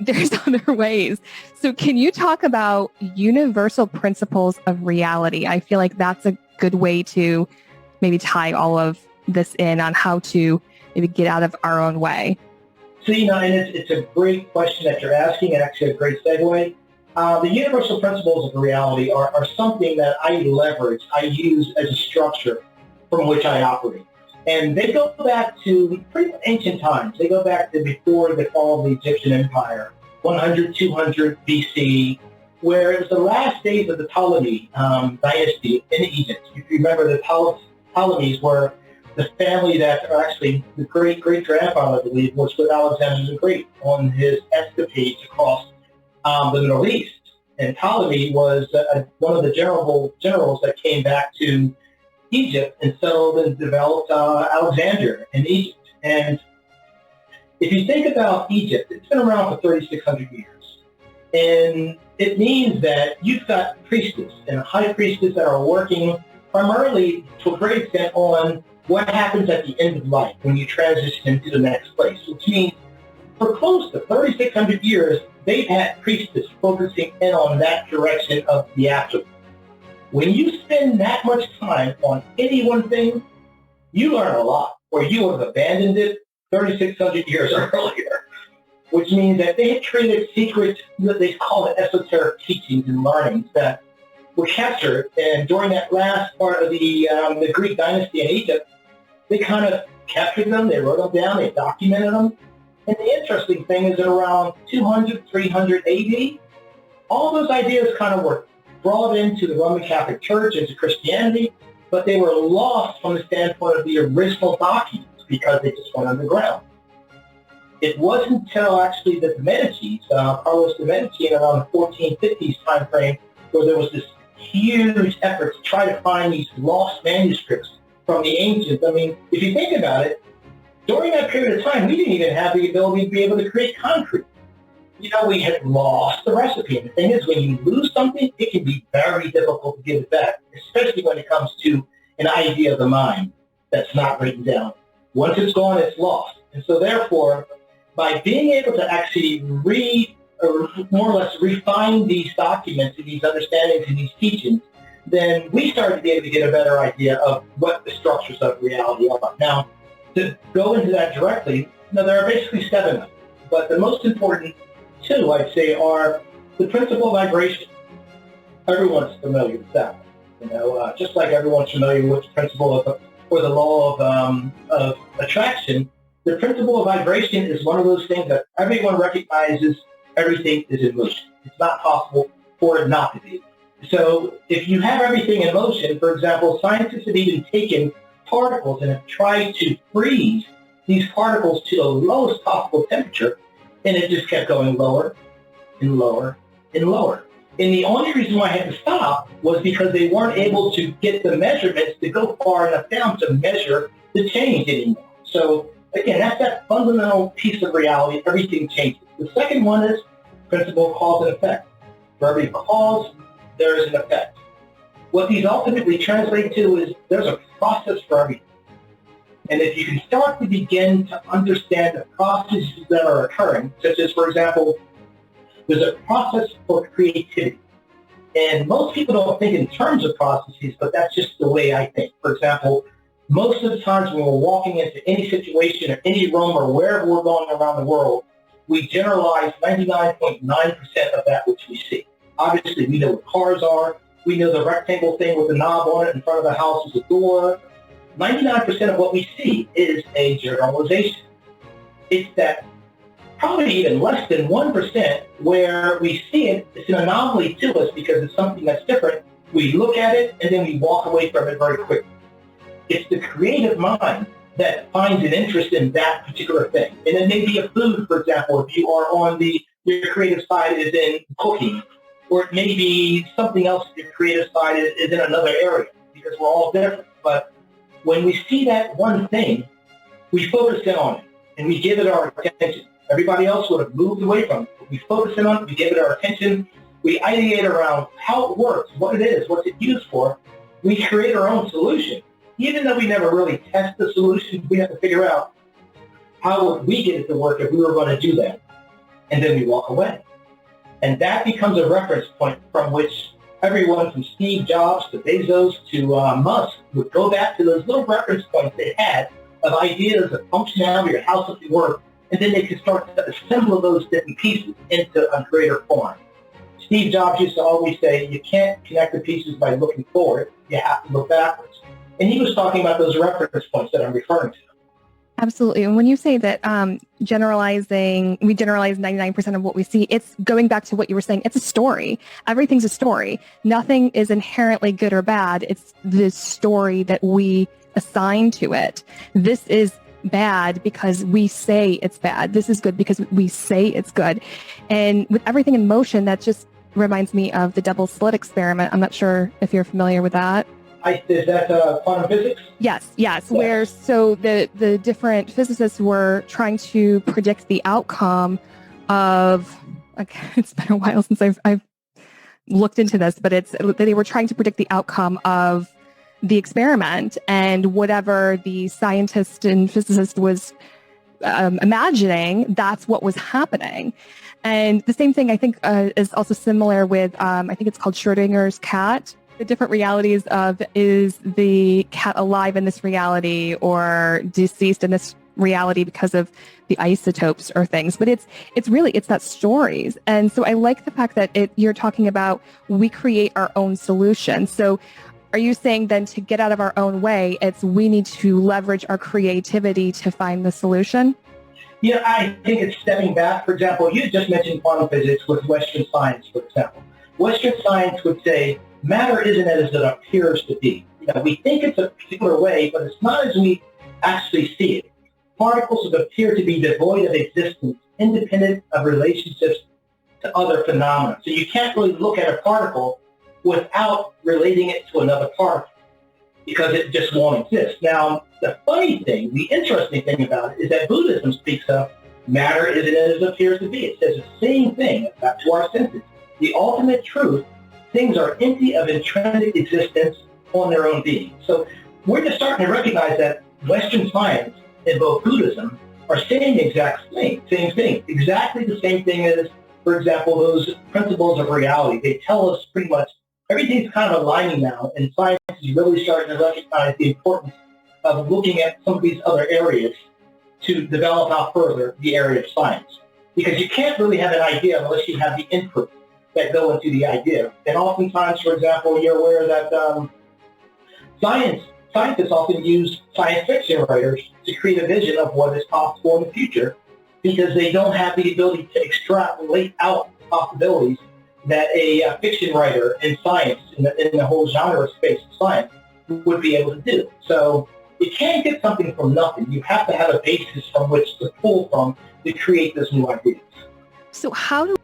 there's other ways. So can you talk about universal principles of reality? I feel like that's a good way to maybe tie all of this in on how to maybe get out of our own way. So, and it's a great question that you're asking, and actually a great segue. The universal principles of reality are something that I use as a structure from which I operate. And they go back to pretty ancient times. They go back to before the fall of the Egyptian Empire, 100, 200 BC, where it was the last days of the Ptolemy dynasty in Egypt. If you remember, the Ptolemies were the family that are actually the great-great-grandfather, I believe, was with Alexander the Great on his escapades across the Middle East. And Ptolemy was one of the generals that came back to Egypt and settled and developed Alexandria in Egypt. And if you think about Egypt, it's been around for 3,600 years. And it means that you've got priestess and a high priestess that are working primarily to a great extent on what happens at the end of life when you transition into the next place, which means for close to 3,600 years, they've had priestess focusing in on that direction of the afterlife. When you spend that much time on any one thing, you learn a lot, or you would have abandoned it 3,600 years earlier, which means that they had created secret, what they call it esoteric teachings and learnings that were captured. And during that last part of the Greek dynasty in Egypt, they kind of captured them, they wrote them down, they documented them. And the interesting thing is that around 200, 300 AD, all those ideas kind of were brought into the Roman Catholic Church, into Christianity, but they were lost from the standpoint of the original documents because they just went underground. It wasn't until actually the Medicis, Carlos de Medici, in around the 1450s time frame, where there was this huge effort to try to find these lost manuscripts from the ancients. I mean, if you think about it, during that period of time, we didn't even have the ability to be able to create concrete. We had lost the recipe. And the thing is, when you lose something, it can be very difficult to give it back, especially when it comes to an idea of the mind that's not written down. Once it's gone, it's lost. And so therefore, by being able to actually more or less refine these documents and these understandings and these teachings, then we started to be able to get a better idea of what the structures of reality are. Now, to go into that directly, there are basically 7 of them. But the most important 2, I'd say, are the principle of vibration. Everyone's familiar with that. Just like everyone's familiar with the principle of, or the law of attraction, the principle of vibration is one of those things that everyone recognizes everything is in motion. It's not possible for it not to be. So if you have everything in motion, for example, scientists have even taken particles and have tried to freeze these particles to the lowest possible temperature, and it just kept going lower and lower and lower. And the only reason why I had to stop was because they weren't able to get the measurements to go far enough down to measure the change anymore. So again, that's that fundamental piece of reality. Everything changes. The second one is principle of cause and effect. For every cause, there is an effect. What these ultimately translate to is there's a process for everything. And if you can start to begin to understand the processes that are occurring, such as, for example, there's a process for creativity. And most people don't think in terms of processes, but that's just the way I think. For example, most of the times when we're walking into any situation or any room or wherever we're going around the world, we generalize 99.9% of that which we see. Obviously, we know what cars are. We know the rectangle thing with the knob on it in front of the house is a door. 99% of what we see is a generalization. It's that probably even less than 1% where we see it, it's an anomaly to us because it's something that's different. We look at it and then we walk away from it very quickly. It's the creative mind that finds an interest in that particular thing. And then maybe a food, for example, if you are on your creative side is in cooking, or it may be something else, your creative side is in another area, because we're all different. But when we see that one thing, we focus in on it, and we give it our attention. Everybody else would have moved away from it. We focus in on it, we give it our attention, we ideate around how it works, what it is, what's it used for. We create our own solution. Even though we never really test the solution, we have to figure out how would we get it to work if we were going to do that. and then we walk away. And that becomes a reference point from which everyone from Steve Jobs to Bezos to Musk would go back to those little reference points they had of ideas of functionality or how something worked, and then they could start to assemble those different pieces into a greater form. Steve Jobs used to always say, you can't connect the pieces by looking forward, you have to look backwards. And he was talking about those reference points that I'm referring to. Absolutely. And when you say that we generalize 99% of what we see, it's going back to what you were saying. It's a story. Everything's a story. Nothing is inherently good or bad. It's the story that we assign to it. This is bad because we say it's bad. This is good because we say it's good. And with everything in motion, that just reminds me of the 𝗿𝗶𝗃𝗃 experiment. I'm not sure if you're familiar with that. Is that quantum physics? Yes. Where so the different physicists were trying to predict the outcome of. Okay, it's been a while since I've looked into this, but they were trying to predict the outcome of the experiment, and whatever the scientist and physicist was imagining, that's what was happening. And the same thing I think is also similar with I think it's called Schrödinger's cat. The different realities of, is the cat alive in this reality or deceased in this reality because of the isotopes or things. But it's that stories. And so I like the fact that you're talking about we create our own solution. So are you saying then to get out of our own way, we need to leverage our creativity to find the solution? Yeah, I think it's stepping back. For example, you just mentioned quantum physics with Western science, for example. Western science would say, matter isn't as it appears to be. We think it's a particular way, but it's not as we actually see it. Particles would appear to be devoid of existence, independent of relationships to other phenomena. So you can't really look at a particle without relating it to another particle because it just won't exist. Now, the funny thing, the interesting thing about it is that Buddhism speaks of matter isn't as it appears to be. It says the same thing back to our senses. The ultimate truth, things are empty of intrinsic existence on their own being. So we're just starting to recognize that Western science and both Buddhism are saying the exact same thing, exactly the same thing as, for example, those principles of reality. They tell us pretty much everything's kind of aligning now, and science is really starting to recognize the importance of looking at some of these other areas to develop out further the area of science. Because you can't really have an idea unless you have the input that go into the idea. And oftentimes, for example, you're aware that scientists often use science fiction writers to create a vision of what is possible in the future because they don't have the ability to extrapolate out possibilities that a fiction writer in science, in the whole genre space of science, would be able to do. So you can't get something from nothing. You have to have a basis from which to pull from to create this new ideas. So how do